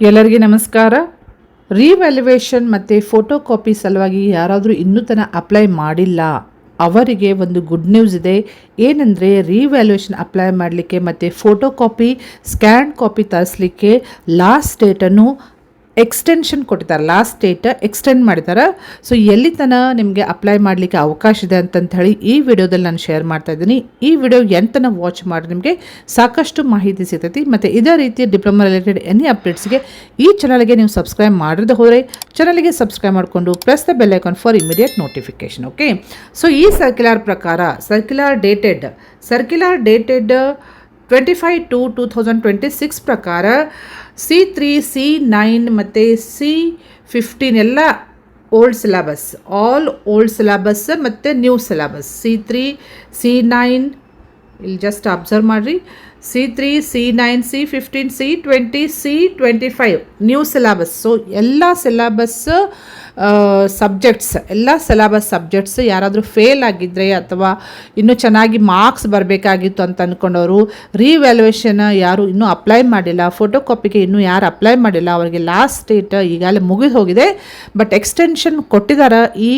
ಎಲ್ಲರಿಗೆ ನಮಸ್ಕಾರ. ರಿವ್ಯಾಲ್ಯೂಯೇಷನ್ ಮತ್ತು ಫೋಟೋ ಕಾಪಿ ಸಲುವಾಗಿ ಯಾರಾದರೂ ಇನ್ನೂ ತನಕ ಅಪ್ಲೈ ಮಾಡಿಲ್ಲ ಅವರಿಗೆ ಒಂದು ಗುಡ್ ನ್ಯೂಸ್ ಇದೆ. ಏನಂದರೆ ರಿವ್ಯಾಲ್ಯೂಯೇಷನ್ ಅಪ್ಲೈ ಮಾಡಲಿಕ್ಕೆ ಮತ್ತು ಫೋಟೋ ಕಾಪಿ ಸ್ಕ್ಯಾನ್ ಕಾಪಿ ತರಿಸಲಿಕ್ಕೆ ಲಾಸ್ಟ್ ಡೇಟನ್ನು ಎಕ್ಸ್ಟೆನ್ಷನ್ ಕೊಟ್ಟಿದ್ದಾರೆ. ಲಾಸ್ಟ್ ಡೇಟ್ ಎಕ್ಸ್ಟೆಂಡ್ ಮಾಡಿದ್ದಾರೆ. ಸೊ ಎಲ್ಲಿ ತನಕ ನಿಮಗೆ ಅಪ್ಲೈ ಮಾಡಲಿಕ್ಕೆ ಅವಕಾಶ ಇದೆ ಅಂತಂತ ಹೇಳಿ ಈ ವಿಡಿಯೋದಲ್ಲಿ ನಾನು ಶೇರ್ ಮಾಡ್ತಾ ಇದ್ದೀನಿ. ಈ ವಿಡಿಯೋ ಎಂತನ ವಾಚ್ ಮಾಡಿ ನಿಮಗೆ ಸಾಕಷ್ಟು ಮಾಹಿತಿ ಸಿಗ್ತೈತಿ. ಮತ್ತು ಇದೇ ರೀತಿ ಡಿಪ್ಲೊಮಾ ರಿಲೇಟೆಡ್ ಎನಿ ಅಪ್ಡೇಟ್ಸ್ಗೆ ಈ ಚಾನಲ್ಗೆ ನೀವು ಸಬ್ಸ್ಕ್ರೈಬ್ ಮಾಡಿರದೆ ಹೋದರೆ ಚಾನಲ್ಗೆ ಸಬ್ಸ್ಕ್ರೈಬ್ ಮಾಡಿಕೊಂಡು press the bell icon for immediate notification. Okay, so ಈ ಸರ್ಕ್ಯುಲರ್ ಪ್ರಕಾರ ಸರ್ಕ್ಯುಲರ್ ಡೇಟೆಡ್ 25/2/2026 ಪ್ರಕಾರ C3 C9 ಮತ್ತು C15 ಎಲ್ಲ old syllabus, all old syllabus ಮತ್ತು ನ್ಯೂ ಸಿಲೆಬಸ್. C3 C9 ಇಲ್ಲಿ ಜಸ್ಟ್ ಅಬ್ಸರ್ವ್ ಮಾಡಿರಿ. C3 C9 C15 C20 C25 new syllabus. So ಎಲ್ಲ syllabus subjects ಯಾರಾದರೂ ಫೇಲ್ ಆಗಿದ್ದರೆ ಅಥವಾ ಇನ್ನೂ ಚೆನ್ನಾಗಿ ಮಾರ್ಕ್ಸ್ ಬರಬೇಕಾಗಿತ್ತು ಅಂತ ಅಂದ್ಕೊಂಡವರು, ರಿವ್ಯಾಲ್ಯೂಯೇಷನ್ ಯಾರು ಇನ್ನೂ ಅಪ್ಲೈ ಮಾಡಿಲ್ಲ, ಫೋಟೋ ಕಾಪಿಗೆ ಇನ್ನೂ ಯಾರು ಅಪ್ಲೈ ಮಾಡಿಲ್ಲ ಅವರಿಗೆ ಲಾಸ್ಟ್ ಡೇಟ್ ಈಗಾಗಲೇ ಮುಗಿದು ಹೋಗಿದೆ. ಬಟ್ ಎಕ್ಸ್ಟೆನ್ಷನ್ ಕೊಟ್ಟಿದ್ದಾರೆ ಈ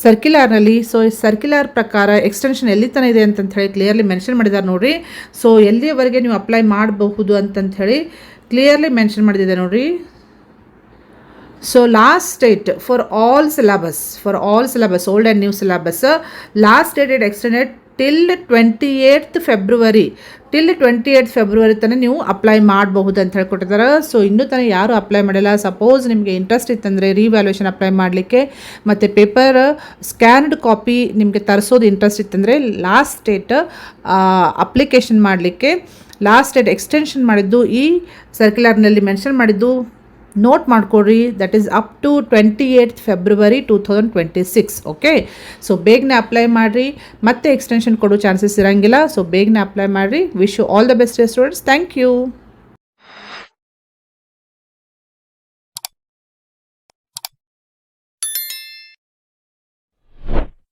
ಸರ್ಕ್ಯುಲರ್ನಲ್ಲಿ. ಸೊ ಈ ಸರ್ಕ್ಯುಲರ್ ಪ್ರಕಾರ ಎಕ್ಸ್ಟೆನ್ಷನ್ ಎಲ್ಲಿ ತನಕ ಇದೆ ಅಂತಂತ ಹೇಳಿ ಕ್ಲಿಯರ್ಲಿ ಮೆನ್ಷನ್ ಮಾಡಿದ್ದಾರೆ ನೋಡಿರಿ. ಸೊ ಎಲ್ಲಿಯವರೆಗೆ ನೀವು ಅಪ್ಲೈ ಮಾಡಬಹುದು ಅಂತಂತ ಹೇಳಿ ಕ್ಲಿಯರ್ಲಿ ಮೆನ್ಷನ್ ಮಾಡಿದೆ ನೋಡಿರಿ. So last date for all syllabus, old and new syllabus, last date it extended till 28th February ತನಕ ನೀವು ಅಪ್ಲೈ ಮಾಡಬಹುದು ಅಂತ ಹೇಳ್ಕೊಟ್ಟಿದ್ದಾರೆ. ಸೊ ಇನ್ನೂ ತನಕ ಯಾರು ಅಪ್ಲೈ ಮಾಡಿಲ್ಲ, ಸಪೋಸ್ ನಿಮಗೆ ಇಂಟ್ರೆಸ್ಟ್ ಇತ್ತಂದರೆ ರಿವ್ಯಾಲ್ಯೂಯೇಷನ್ ಅಪ್ಲೈ ಮಾಡಲಿಕ್ಕೆ ಮತ್ತು ಪೇಪರ್ ಸ್ಕ್ಯಾನ್ಡ್ ಕಾಪಿ ನಿಮಗೆ ತರಿಸೋದು ಇಂಟ್ರೆಸ್ಟ್ ಇತ್ತಂದರೆ ಲಾಸ್ಟ್ ಡೇಟ್ ಅಪ್ಲಿಕೇಶನ್ ಮಾಡಲಿಕ್ಕೆ ಲಾಸ್ಟ್ ಡೇಟ್ ಎಕ್ಸ್ಟೆನ್ಷನ್ ಮಾಡಿದ್ದು ಈ ಸರ್ಕ್ಯುಲರ್ನಲ್ಲಿ ಮೆನ್ಷನ್ ಮಾಡಿದ್ದು ನೋಟ್ ಮಾಡಿಕೊಡ್ರಿ. That is up to 28th February 2026. Okay, so ಬೇಗನೆ ಅಪ್ಲೈ ಮಾಡಿರಿ. ಮತ್ತೆ ಎಕ್ಸ್ಟೆನ್ಷನ್ ಕೊಡೋ ಚಾನ್ಸಸ್ ಇರೋಂಗಿಲ್ಲ. ಸೊ ಬೇಗನೆ ಅಪ್ಲೈ ಮಾಡಿರಿ. Wish you all the best students. Thank you.